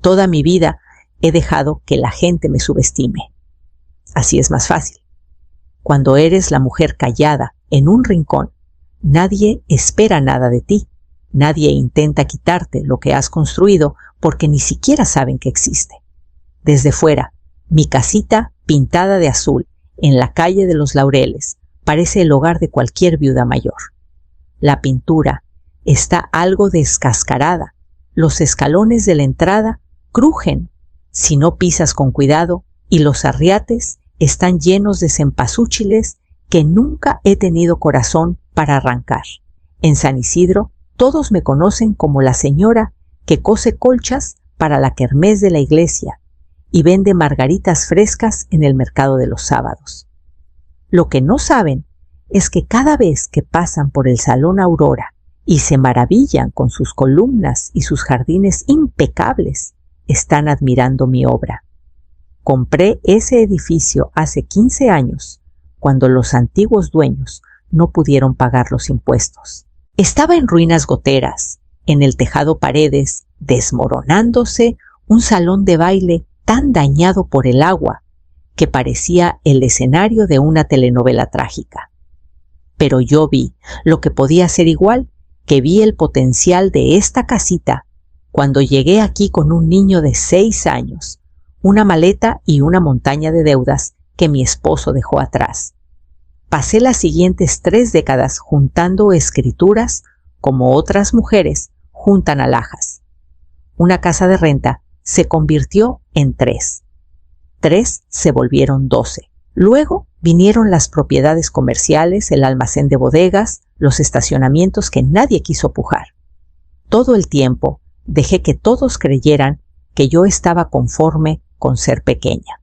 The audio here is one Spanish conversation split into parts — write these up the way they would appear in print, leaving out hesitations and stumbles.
Toda mi vida he dejado que la gente me subestime. Así es más fácil. Cuando eres la mujer callada en un rincón, nadie espera nada de ti. Nadie intenta quitarte lo que has construido porque ni siquiera saben que existe. Desde fuera, mi casita pintada de azul en la calle de los Laureles parece el hogar de cualquier viuda mayor. La pintura está algo descascarada. Los escalones de la entrada crujen si no pisas con cuidado y los arriates están llenos de cempasúchiles que nunca he tenido corazón para arrancar. En San Isidro todos me conocen como la señora que cose colchas para la kermés de la iglesia y vende margaritas frescas en el mercado de los sábados. Lo que no saben es que cada vez que pasan por el Salón Aurora y se maravillan con sus columnas y sus jardines impecables, están admirando mi obra. Compré ese edificio hace 15 años, cuando los antiguos dueños no pudieron pagar los impuestos. Estaba en ruinas goteras, en el tejado paredes, desmoronándose un salón de baile tan dañado por el agua que parecía el escenario de una telenovela trágica. Pero yo vi lo que podía ser igual, que vi el potencial de esta casita cuando llegué aquí con un niño de 6 años, una maleta y una montaña de deudas que mi esposo dejó atrás. Pasé las siguientes 3 décadas juntando escrituras como otras mujeres juntan alhajas. Una casa de renta se convirtió en 3. 3 se volvieron 12. Luego vinieron las propiedades comerciales, el almacén de bodegas, los estacionamientos que nadie quiso pujar. Todo el tiempo dejé que todos creyeran que yo estaba conforme con ser pequeña.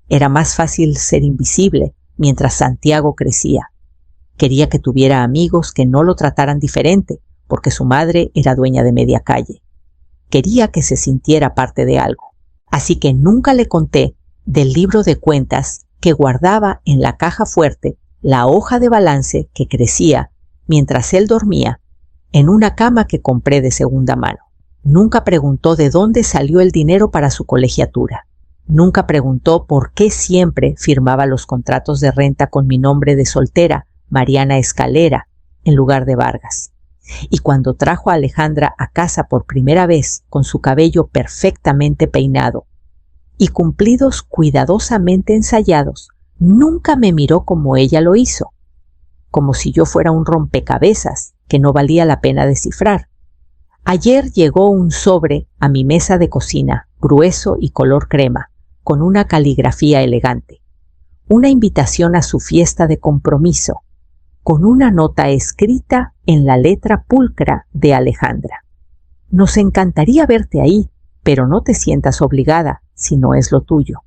Era más fácil ser invisible mientras Santiago crecía. Quería que tuviera amigos que no lo trataran diferente, porque su madre era dueña de media calle. Quería que se sintiera parte de algo. Así que nunca le conté del libro de cuentas que guardaba en la caja fuerte la hoja de balance que crecía mientras él dormía en una cama que compré de segunda mano. Nunca preguntó de dónde salió el dinero para su colegiatura. Nunca preguntó por qué siempre firmaba los contratos de renta con mi nombre de soltera, Mariana Escalera, en lugar de Vargas. Y cuando trajo a Alejandra a casa por primera vez con su cabello perfectamente peinado y cumplidos cuidadosamente ensayados, nunca me miró como ella lo hizo, como si yo fuera un rompecabezas que no valía la pena descifrar. Ayer llegó un sobre a mi mesa de cocina, grueso y color crema, con una caligrafía elegante. Una invitación a su fiesta de compromiso, con una nota escrita en la letra pulcra de Alejandra. Nos encantaría verte ahí, pero no te sientas obligada si no es lo tuyo.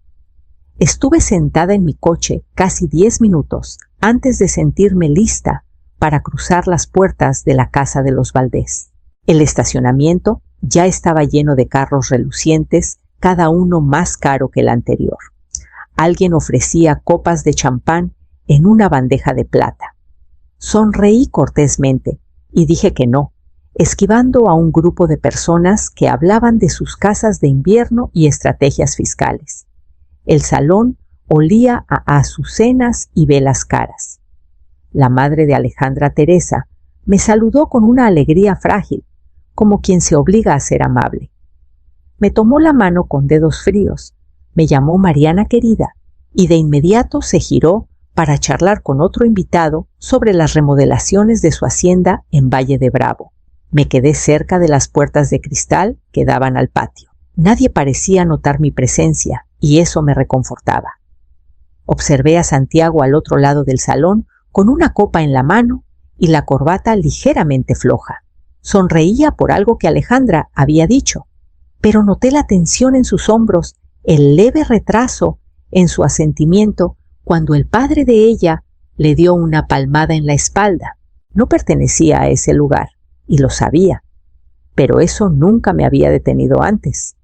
Estuve sentada en mi coche casi 10 minutos antes de sentirme lista para cruzar las puertas de la casa de los Valdés. El estacionamiento ya estaba lleno de carros relucientes, cada uno más caro que el anterior. Alguien ofrecía copas de champán en una bandeja de plata. Sonreí cortésmente y dije que no, esquivando a un grupo de personas que hablaban de sus casas de invierno y estrategias fiscales. El salón olía a azucenas y velas caras. La madre de Alejandra, Teresa, me saludó con una alegría frágil, como quien se obliga a ser amable. Me tomó la mano con dedos fríos, me llamó Mariana querida y de inmediato se giró para charlar con otro invitado sobre las remodelaciones de su hacienda en Valle de Bravo. Me quedé cerca de las puertas de cristal que daban al patio. Nadie parecía notar mi presencia y eso me reconfortaba. Observé a Santiago al otro lado del salón con una copa en la mano y la corbata ligeramente floja. Sonreía por algo que Alejandra había dicho, pero noté la tensión en sus hombros, el leve retraso en su asentimiento cuando el padre de ella le dio una palmada en la espalda. No pertenecía a ese lugar, y lo sabía, pero eso nunca me había detenido antes.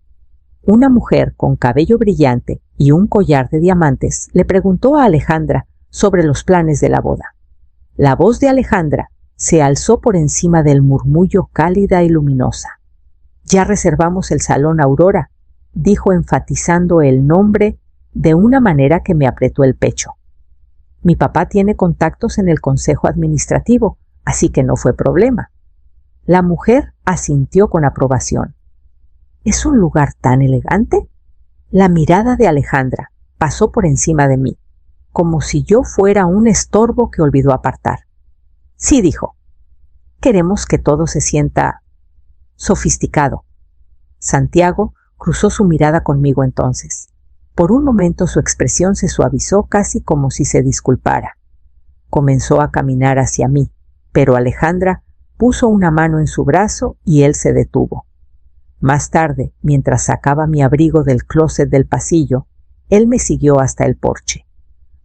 Una mujer con cabello brillante y un collar de diamantes le preguntó a Alejandra sobre los planes de la boda. La voz de Alejandra se alzó por encima del murmullo cálida y luminosa. Ya reservamos el Salón Aurora dijo enfatizando el nombre de una manera que me apretó el pecho. Mi papá tiene contactos en el consejo administrativo, así que no fue problema. La mujer asintió con aprobación. ¿Es un lugar tan elegante? La mirada de Alejandra pasó por encima de mí, como si yo fuera un estorbo que olvidó apartar. Sí, dijo. Queremos que todo se sienta sofisticado. Santiago cruzó su mirada conmigo entonces. Por un momento su expresión se suavizó casi como si se disculpara. Comenzó a caminar hacia mí, pero Alejandra puso una mano en su brazo y él se detuvo. Más tarde, mientras sacaba mi abrigo del closet del pasillo, él me siguió hasta el porche.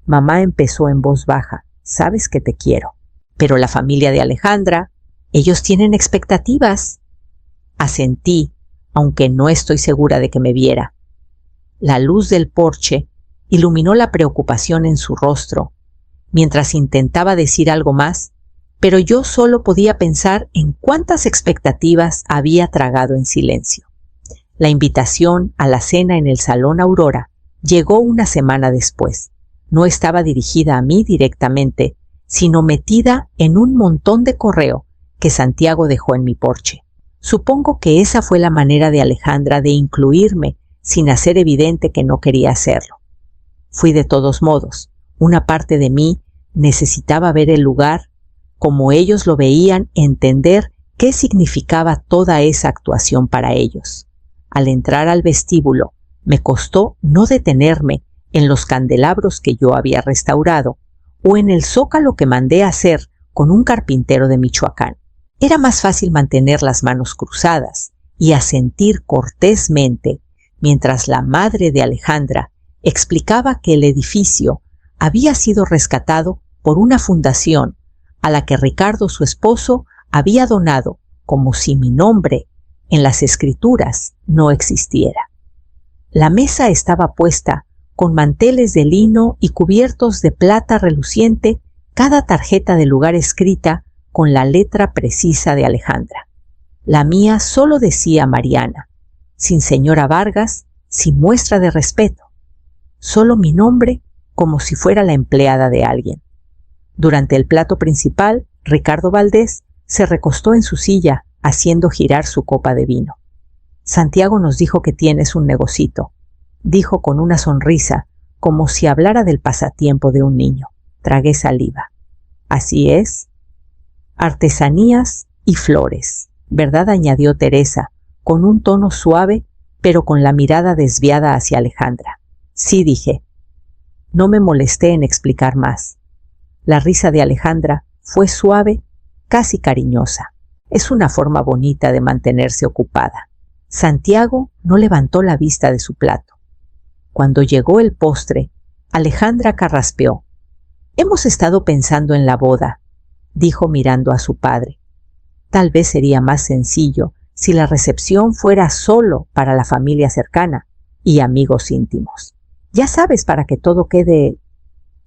Mamá empezó en voz baja, «Sabes que te quiero». Pero la familia de Alejandra, ellos tienen expectativas. Asentí, aunque no estoy segura de que me viera. La luz del porche iluminó la preocupación en su rostro, mientras intentaba decir algo más, pero yo solo podía pensar en cuántas expectativas había tragado en silencio. La invitación a la cena en el Salón Aurora llegó una semana después. No estaba dirigida a mí directamente, sino metida en un montón de correo que Santiago dejó en mi porche. Supongo que esa fue la manera de Alejandra de incluirme sin hacer evidente que no quería hacerlo. Fui de todos modos. Una parte de mí necesitaba ver el lugar, como ellos lo veían, entender qué significaba toda esa actuación para ellos. Al entrar al vestíbulo, me costó no detenerme en los candelabros que yo había restaurado o en el zócalo que mandé hacer con un carpintero de Michoacán. Era más fácil mantener las manos cruzadas y asentir cortésmente mientras la madre de Alejandra explicaba que el edificio había sido rescatado por una fundación a la que Ricardo, su esposo, había donado, como si mi nombre en las escrituras no existiera. La mesa estaba puesta con manteles de lino y cubiertos de plata reluciente, cada tarjeta de lugar escrita con la letra precisa de Alejandra. La mía solo decía Mariana, sin señora Vargas, sin muestra de respeto. Solo mi nombre como si fuera la empleada de alguien. Durante el plato principal, Ricardo Valdés se recostó en su silla haciendo girar su copa de vino. Santiago nos dijo que tienes un negocito, dijo con una sonrisa, como si hablara del pasatiempo de un niño. Tragué saliva. Así es. Artesanías y flores, ¿verdad?, añadió Teresa, con un tono suave, pero con la mirada desviada hacia Alejandra. Sí, dije. No me molesté en explicar más. La risa de Alejandra fue suave, casi cariñosa. Es una forma bonita de mantenerse ocupada. Santiago no levantó la vista de su plato. Cuando llegó el postre, Alejandra carraspeó. Hemos estado pensando en la boda, dijo mirando a su padre. Tal vez sería más sencillo si la recepción fuera solo para la familia cercana y amigos íntimos. Ya sabes, para que todo quede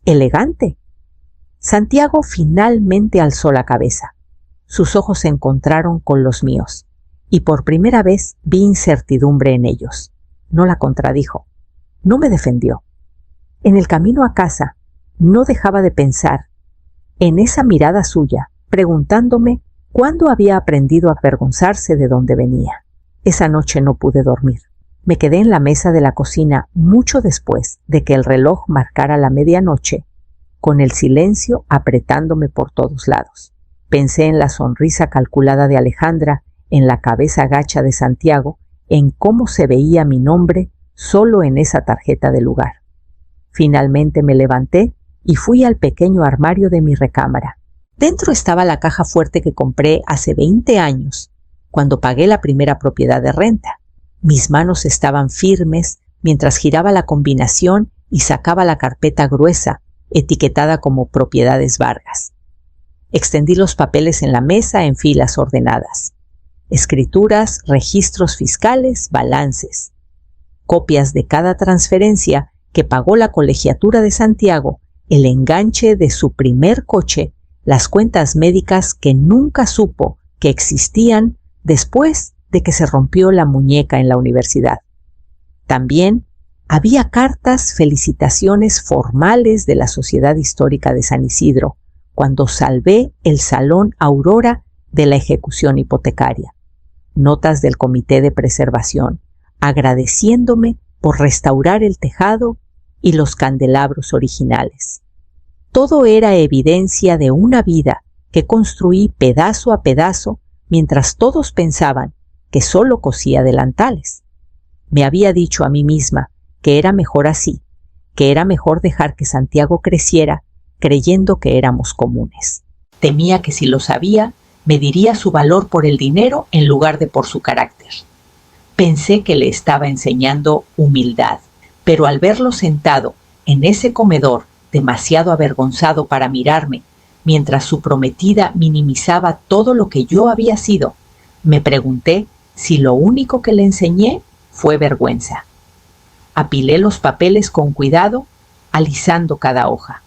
elegante. Santiago finalmente alzó la cabeza. Sus ojos se encontraron con los míos, y por primera vez vi incertidumbre en ellos. No la contradijo. No me defendió. En el camino a casa, no dejaba de pensar en esa mirada suya, preguntándome cuándo había aprendido a avergonzarse de dónde venía. Esa noche no pude dormir. Me quedé en la mesa de la cocina mucho después de que el reloj marcara la medianoche, con el silencio apretándome por todos lados. Pensé en la sonrisa calculada de Alejandra, en la cabeza gacha de Santiago, en cómo se veía mi nombre solo en esa tarjeta de lugar. Finalmente me levanté y fui al pequeño armario de mi recámara. Dentro estaba la caja fuerte que compré hace 20 años, cuando pagué la primera propiedad de renta. Mis manos estaban firmes mientras giraba la combinación y sacaba la carpeta gruesa, etiquetada como Propiedades Vargas. Extendí los papeles en la mesa en filas ordenadas. Escrituras, registros fiscales, balances. Copias de cada transferencia que pagó la colegiatura de Santiago, el enganche de su primer coche, las cuentas médicas que nunca supo que existían después de que se rompió la muñeca en la universidad. También había cartas felicitaciones formales de la Sociedad Histórica de San Isidro, cuando salvé el Salón Aurora de la ejecución hipotecaria. Notas del Comité de Preservación, agradeciéndome por restaurar el tejado y los candelabros originales. Todo era evidencia de una vida que construí pedazo a pedazo mientras todos pensaban que solo cosía delantales. Me había dicho a mí misma que era mejor así, que era mejor dejar que Santiago creciera creyendo que éramos comunes. Temía que si lo sabía, mediría su valor por el dinero en lugar de por su carácter. Pensé que le estaba enseñando humildad, pero al verlo sentado en ese comedor, demasiado avergonzado para mirarme, mientras su prometida minimizaba todo lo que yo había sido, me pregunté si lo único que le enseñé fue vergüenza. Apilé los papeles con cuidado, alisando cada hoja.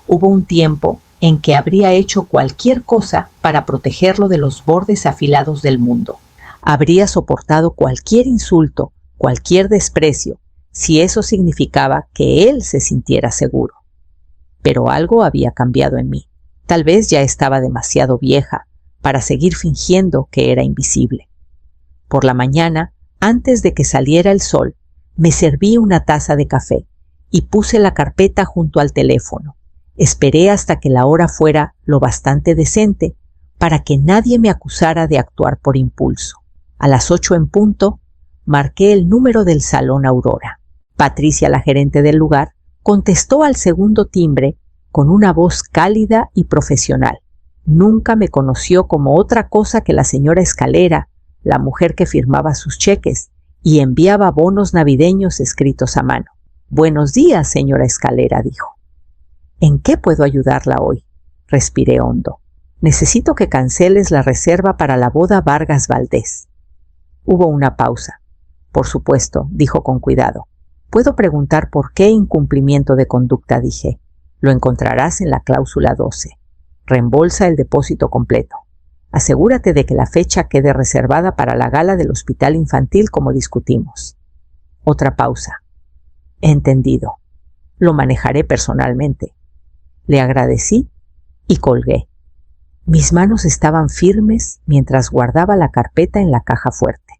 Hubo un tiempo en que habría hecho cualquier cosa para protegerlo de los bordes afilados del mundo. Habría soportado cualquier insulto, cualquier desprecio, si eso significaba que él se sintiera seguro. Pero algo había cambiado en mí. Tal vez ya estaba demasiado vieja para seguir fingiendo que era invisible. Por la mañana, antes de que saliera el sol, me serví una taza de café y puse la carpeta junto al teléfono. Esperé hasta que la hora fuera lo bastante decente para que nadie me acusara de actuar por impulso. A las 8 en punto, marqué el número del Salón Aurora. Patricia, la gerente del lugar, contestó al segundo timbre con una voz cálida y profesional. Nunca me conoció como otra cosa que la señora Escalera, la mujer que firmaba sus cheques y enviaba bonos navideños escritos a mano. «Buenos días, señora Escalera», dijo. «¿En qué puedo ayudarla hoy?», respiré hondo. «Necesito que canceles la reserva para la boda Vargas Valdés». Hubo una pausa. «Por supuesto», dijo con cuidado. «¿Puedo preguntar por qué incumplimiento de conducta?», dije. «Lo encontrarás en la cláusula 12. Reembolsa el depósito completo. Asegúrate de que la fecha quede reservada para la gala del hospital infantil como discutimos». Otra pausa. «Entendido. Lo manejaré personalmente». Le agradecí y colgué. Mis manos estaban firmes mientras guardaba la carpeta en la caja fuerte.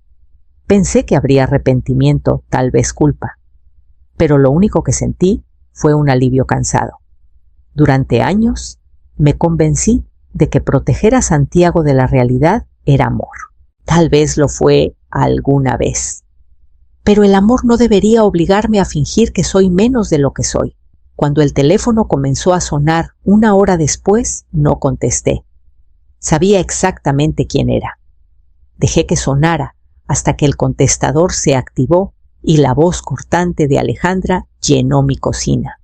Pensé que habría arrepentimiento, tal vez culpa, pero lo único que sentí fue un alivio cansado. Durante años me convencí de que proteger a Santiago de la realidad era amor. Tal vez lo fue alguna vez. Pero el amor no debería obligarme a fingir que soy menos de lo que soy. Cuando el teléfono comenzó a sonar una hora después, no contesté. Sabía exactamente quién era. Dejé que sonara hasta que el contestador se activó y la voz cortante de Alejandra llenó mi cocina.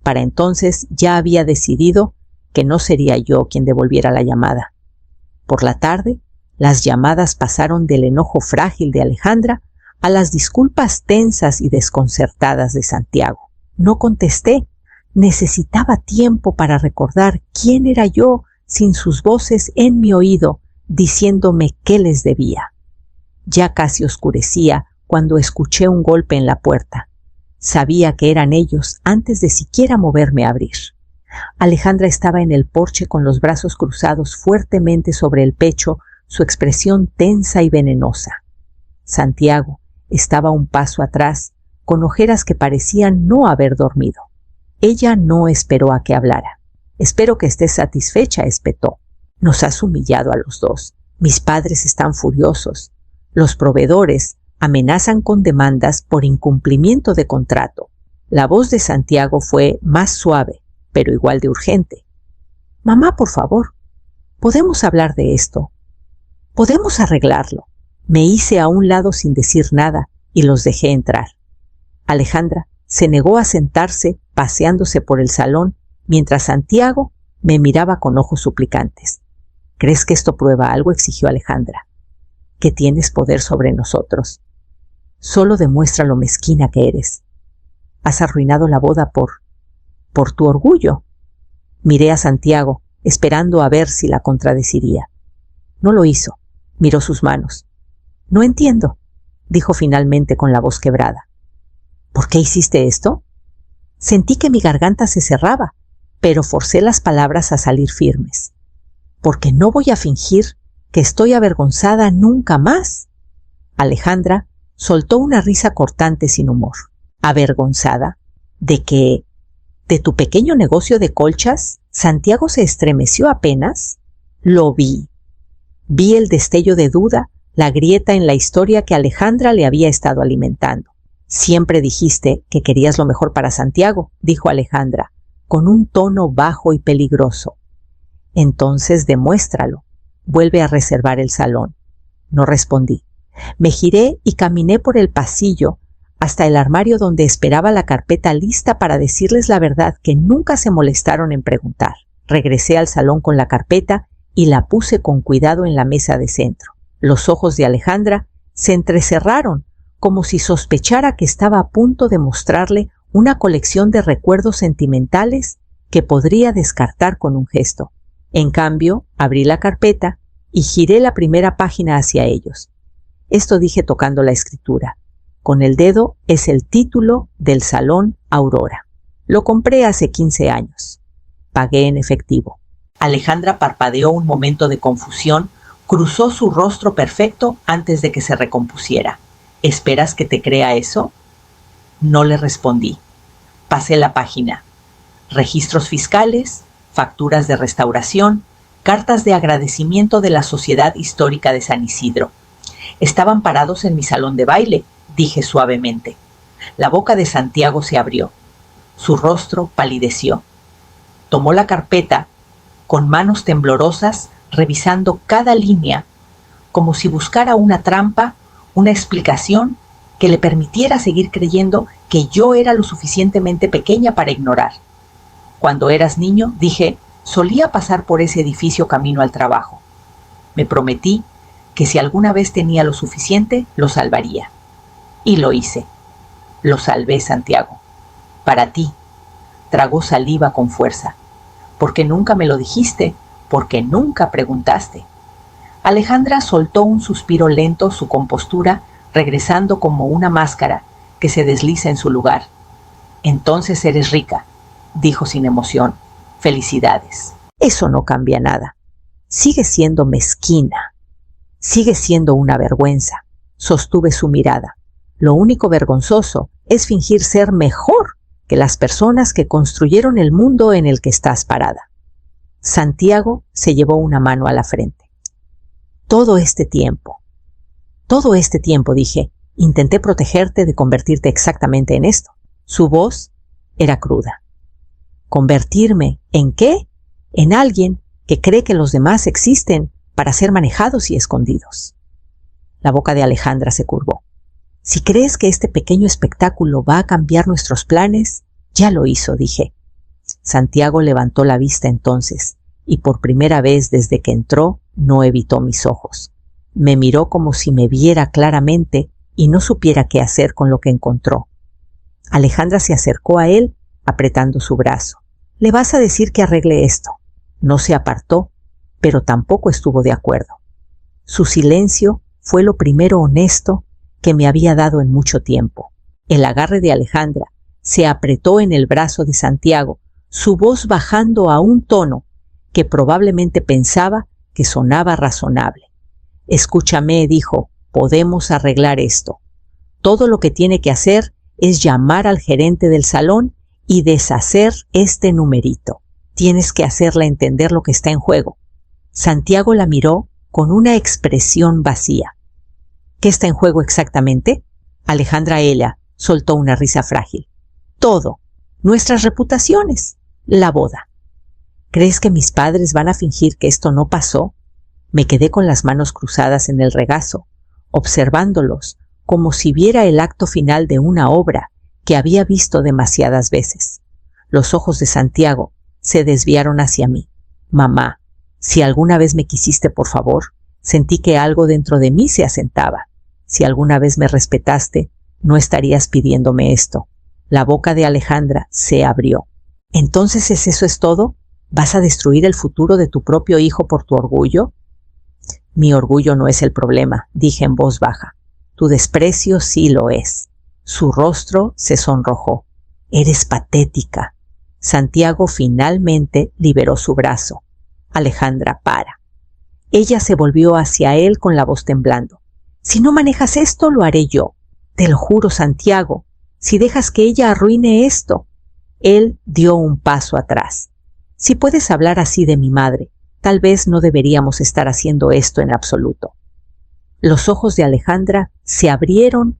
Para entonces ya había decidido que no sería yo quien devolviera la llamada. Por la tarde, las llamadas pasaron del enojo frágil de Alejandra a las disculpas tensas y desconcertadas de Santiago. No contesté. Necesitaba tiempo para recordar quién era yo sin sus voces en mi oído diciéndome qué les debía. Ya casi oscurecía cuando escuché un golpe en la puerta. Sabía que eran ellos antes de siquiera moverme a abrir. Alejandra estaba en el porche con los brazos cruzados fuertemente sobre el pecho, su expresión tensa y venenosa. Santiago estaba un paso atrás, con ojeras que parecían no haber dormido. Ella no esperó a que hablara. «Espero que estés satisfecha», espetó. «Nos has humillado a los dos. Mis padres están furiosos. Los proveedores amenazan con demandas por incumplimiento de contrato». La voz de Santiago fue más suave, pero igual de urgente. «Mamá, por favor, ¿podemos hablar de esto? ¿Podemos arreglarlo?» Me hice a un lado sin decir nada y los dejé entrar. Alejandra se negó a sentarse paseándose por el salón mientras Santiago me miraba con ojos suplicantes. «¿Crees que esto prueba algo?», exigió Alejandra. «Que tienes poder sobre nosotros. Solo demuestra lo mezquina que eres. Has arruinado la boda por tu orgullo». Miré a Santiago, esperando a ver si la contradeciría. No lo hizo. Miró sus manos. «No entiendo. dijo finalmente con la voz quebrada. ¿Por qué hiciste esto? Sentí que mi garganta se cerraba, pero forcé las palabras a salir firmes. Porque no voy a fingir que estoy avergonzada nunca más. Alejandra soltó una risa cortante sin humor. ¿Avergonzada? ¿De qué? ¿De tu pequeño negocio de colchas? Santiago se estremeció apenas. Lo vi. Vi el destello de duda, la grieta en la historia que Alejandra le había estado alimentando. Siempre dijiste que querías lo mejor para Santiago, dijo Alejandra, con un tono bajo y peligroso. Entonces demuéstralo. Vuelve a reservar el salón. No respondí. Me giré y caminé por el pasillo hasta el armario donde esperaba la carpeta lista para decirles la verdad que nunca se molestaron en preguntar. Regresé al salón con la carpeta y la puse con cuidado en la mesa de centro. Los ojos de Alejandra se entrecerraron como si sospechara que estaba a punto de mostrarle una colección de recuerdos sentimentales que podría descartar con un gesto. En cambio, abrí la carpeta y giré la primera página hacia ellos. Esto dije tocando la escritura. Con el dedo es el título del Salón Aurora. Lo compré hace 15 años. Pagué en efectivo. Alejandra parpadeó un momento de confusión, cruzó su rostro perfecto antes de que se recompusiera. ¿Esperas que te crea eso? No le respondí. Pasé la página. Registros fiscales, facturas de restauración, cartas de agradecimiento de la Sociedad Histórica de San Isidro. Estaban parados en mi salón de baile, dije suavemente. La boca de Santiago se abrió. Su rostro palideció. Tomó la carpeta, con manos temblorosas, revisando cada línea, como si buscara una trampa, una explicación que le permitiera seguir creyendo que yo era lo suficientemente pequeña para ignorar. Cuando eras niño, dije, solía pasar por ese edificio camino al trabajo. Me prometí que si alguna vez tenía lo suficiente, lo salvaría. Y lo hice. Lo salvé, Santiago. Para ti. Tragó saliva con fuerza. Porque nunca me lo dijiste, porque nunca preguntaste. Alejandra soltó un suspiro lento, su compostura regresando como una máscara que se desliza en su lugar. Entonces eres rica, dijo sin emoción. Felicidades. Eso no cambia nada. Sigue siendo mezquina. Sigue siendo una vergüenza. Sostuve su mirada. Lo único vergonzoso es fingir ser mejor que las personas que construyeron el mundo en el que estás parada. Santiago se llevó una mano a la frente. Todo este tiempo, dije, intenté protegerte de convertirte exactamente en esto. Su voz era cruda. ¿Convertirme en qué? En alguien que cree que los demás existen para ser manejados y escondidos. La boca de Alejandra se curvó. Si crees que este pequeño espectáculo va a cambiar nuestros planes, ya lo hizo, dije. Santiago levantó la vista entonces, y por primera vez desde que entró no evitó mis ojos. Me miró como si me viera claramente y no supiera qué hacer con lo que encontró. Alejandra se acercó a él, apretando su brazo. «¿Le vas a decir que arregle esto?» No se apartó, pero tampoco estuvo de acuerdo. Su silencio fue lo primero honesto que me había dado en mucho tiempo. El agarre de Alejandra se apretó en el brazo de Santiago, su voz bajando a un tono que probablemente pensaba que sonaba razonable. «Escúchame», dijo, «podemos arreglar esto. Todo lo que tiene que hacer es llamar al gerente del salón y deshacer este numerito. Tienes que hacerla entender lo que está en juego». Santiago la miró con una expresión vacía. «¿Qué está en juego exactamente?» Alejandra Ella soltó una risa frágil. «Todo. Nuestras reputaciones. La boda». «¿Crees que mis padres van a fingir que esto no pasó?» Me quedé con las manos cruzadas en el regazo, observándolos como si viera el acto final de una obra que había visto demasiadas veces. Los ojos de Santiago se desviaron hacia mí. «Mamá, si alguna vez me quisiste, por favor». Sentí que algo dentro de mí se asentaba. «Si alguna vez me respetaste, no estarías pidiéndome esto». La boca de Alejandra se abrió. «¿Entonces eso es todo? ¿Vas a destruir el futuro de tu propio hijo por tu orgullo?» «Mi orgullo no es el problema», dije en voz baja. Tu desprecio sí lo es. Su rostro se sonrojó. Eres patética. Santiago finalmente liberó su brazo. Alejandra, para. Ella se volvió hacia él con la voz temblando. Si no manejas esto, lo haré yo. Te lo juro, Santiago. Si dejas que ella arruine esto. Él dio un paso atrás. Si puedes hablar así de mi madre, tal vez no deberíamos estar haciendo esto en absoluto. Los ojos de Alejandra se abrieron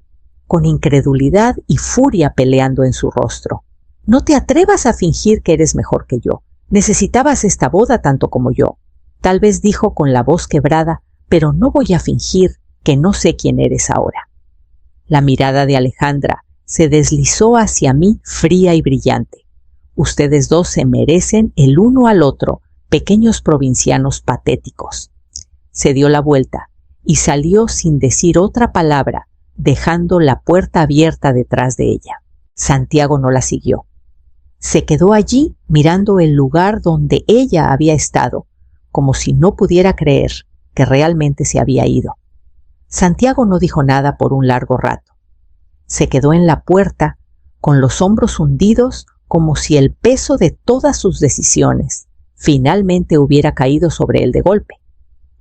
con incredulidad y furia peleando en su rostro. No te atrevas a fingir que eres mejor que yo. Necesitabas esta boda tanto como yo. Tal vez dijo con la voz quebrada, pero no voy a fingir que no sé quién eres ahora. La mirada de Alejandra se deslizó hacia mí fría y brillante. Ustedes dos se merecen el uno al otro, pequeños provincianos patéticos. Se dio la vuelta y salió sin decir otra palabra, dejando la puerta abierta detrás de ella. Santiago no la siguió. Se quedó allí mirando el lugar donde ella había estado, como si no pudiera creer que realmente se había ido. Santiago no dijo nada por un largo rato. Se quedó en la puerta, con los hombros hundidos, como si el peso de todas sus decisiones finalmente hubiera caído sobre él de golpe.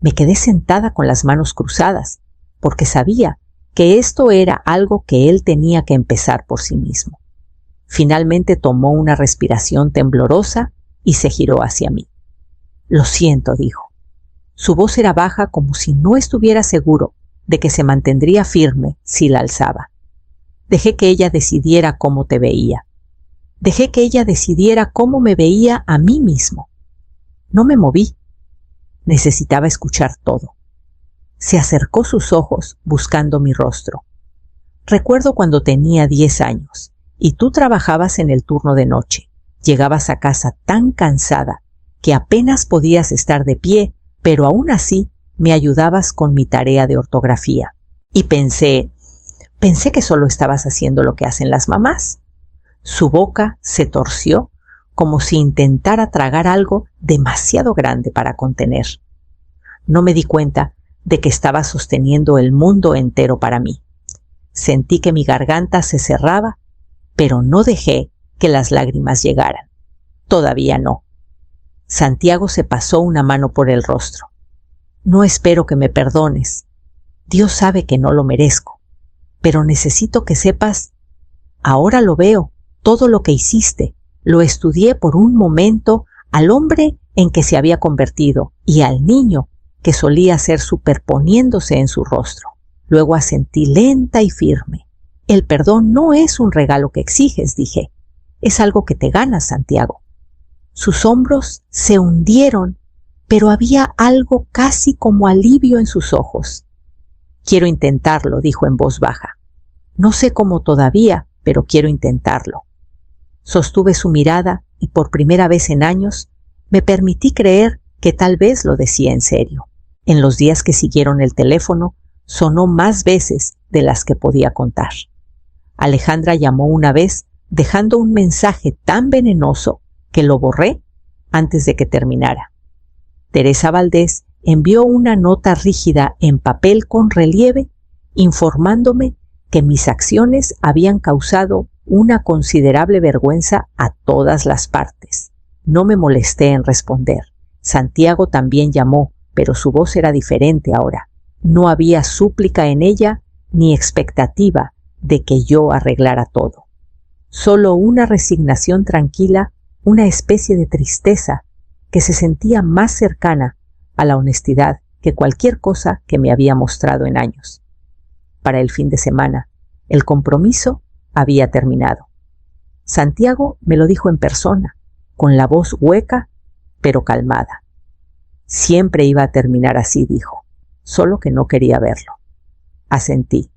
Me quedé sentada con las manos cruzadas, porque sabía que esto era algo que él tenía que empezar por sí mismo. Finalmente tomó una respiración temblorosa y se giró hacia mí. Lo siento, dijo. Su voz era baja como si no estuviera seguro de que se mantendría firme si la alzaba. Dejé que ella decidiera cómo te veía. Dejé que ella decidiera cómo me veía a mí mismo. No me moví. Necesitaba escuchar todo. Se acercó sus ojos buscando mi rostro. Recuerdo cuando tenía 10 años y tú trabajabas en el turno de noche. Llegabas a casa tan cansada que apenas podías estar de pie, pero aún así me ayudabas con mi tarea de ortografía. Y pensé que solo estabas haciendo lo que hacen las mamás. Su boca se torció como si intentara tragar algo demasiado grande para contener. No me di cuenta de que estaba sosteniendo el mundo entero para mí. Sentí que mi garganta se cerraba, pero no dejé que las lágrimas llegaran. Todavía no. Santiago se pasó una mano por el rostro. No espero que me perdones. Dios sabe que no lo merezco. Pero necesito que sepas, ahora lo veo, todo lo que hiciste. Lo estudié por un momento al hombre en que se había convertido y al niño que solía ser superponiéndose en su rostro. Luego asentí lenta y firme. El perdón no es un regalo que exiges, dije. Es algo que te ganas, Santiago. Sus hombros se hundieron, pero había algo casi como alivio en sus ojos. Quiero intentarlo, dijo en voz baja. No sé cómo todavía, pero quiero intentarlo. Sostuve su mirada y por primera vez en años me permití creer que tal vez lo decía en serio. En los días que siguieron el teléfono sonó más veces de las que podía contar. Alejandra llamó una vez dejando un mensaje tan venenoso que lo borré antes de que terminara. Teresa Valdés envió una nota rígida en papel con relieve informándome que mis acciones habían causado una considerable vergüenza a todas las partes. No me molesté en responder. Santiago también llamó, pero su voz era diferente ahora. No había súplica en ella ni expectativa de que yo arreglara todo. Solo una resignación tranquila, una especie de tristeza que se sentía más cercana a la honestidad que cualquier cosa que me había mostrado en años. Para el fin de semana, el compromiso había terminado. Santiago me lo dijo en persona, con la voz hueca, pero calmada. Siempre iba a terminar así, dijo, solo que no quería verlo. Asentí.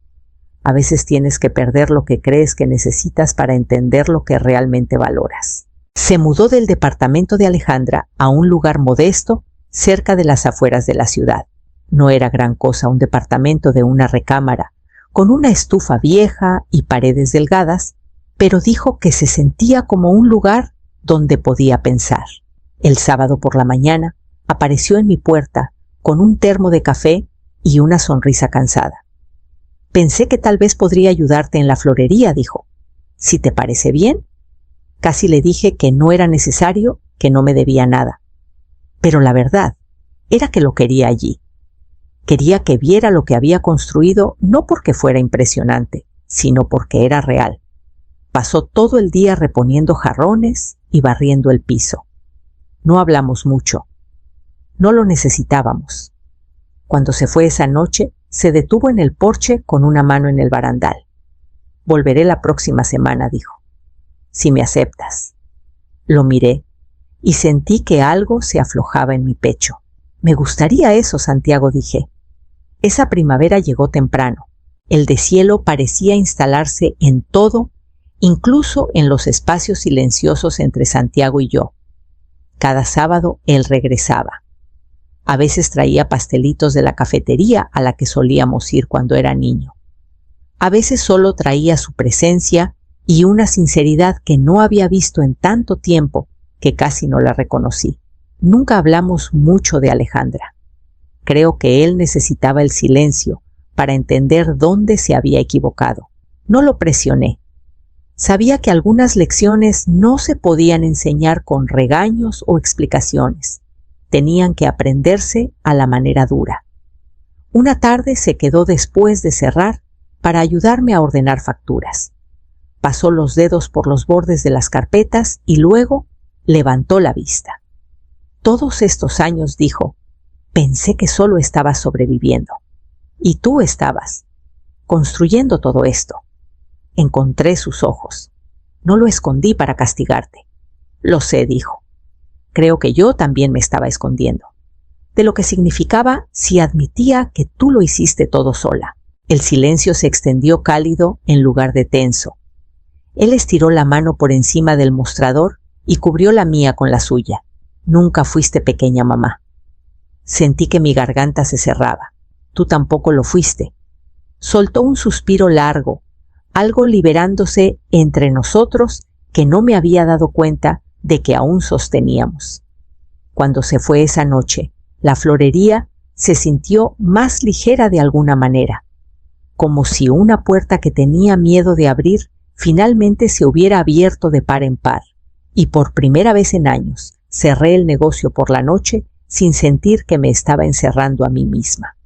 A veces tienes que perder lo que crees que necesitas para entender lo que realmente valoras. Se mudó del departamento de Alejandra a un lugar modesto cerca de las afueras de la ciudad. No era gran cosa un departamento de una recámara, con una estufa vieja y paredes delgadas, pero dijo que se sentía como un lugar donde podía pensar. El sábado por la mañana apareció en mi puerta con un termo de café y una sonrisa cansada. Pensé que tal vez podría ayudarte en la florería, dijo. Si te parece bien. Casi le dije que no era necesario, que no me debía nada. Pero la verdad era que lo quería allí. Quería que viera lo que había construido no porque fuera impresionante, sino porque era real. Pasó todo el día reponiendo jarrones y barriendo el piso. No hablamos mucho. No lo necesitábamos. Cuando se fue esa noche, se detuvo en el porche con una mano en el barandal. Volveré la próxima semana, dijo. Si me aceptas. Lo miré y sentí que algo se aflojaba en mi pecho. Me gustaría eso, Santiago, dije. Esa primavera llegó temprano. El deshielo parecía instalarse en todo, incluso en los espacios silenciosos entre Santiago y yo. Cada sábado él regresaba. A veces traía pastelitos de la cafetería a la que solíamos ir cuando era niño. A veces solo traía su presencia y una sinceridad que no había visto en tanto tiempo que casi no la reconocí. Nunca hablamos mucho de Alejandra. Creo que él necesitaba el silencio para entender dónde se había equivocado. No lo presioné. Sabía que algunas lecciones no se podían enseñar con regaños o explicaciones. Tenían que aprenderse a la manera dura. Una tarde se quedó después de cerrar para ayudarme a ordenar facturas. Pasó los dedos por los bordes de las carpetas y luego levantó la vista. Todos estos años, dijo, pensé que solo estabas sobreviviendo. Y tú estabas construyendo todo esto. Encontré sus ojos. No lo escondí para castigarte. Lo sé, dijo. Creo que yo también me estaba escondiendo. De lo que significaba si admitía que tú lo hiciste todo sola. El silencio se extendió cálido en lugar de tenso. Él estiró la mano por encima del mostrador y cubrió la mía con la suya. Nunca fuiste pequeña, mamá. Sentí que mi garganta se cerraba. Tú tampoco lo fuiste. Soltó un suspiro largo, algo liberándose entre nosotros que no me había dado cuenta de que aún sosteníamos. Cuando se fue esa noche, la florería se sintió más ligera de alguna manera, como si una puerta que tenía miedo de abrir finalmente se hubiera abierto de par en par, y por primera vez en años cerré el negocio por la noche sin sentir que me estaba encerrando a mí misma.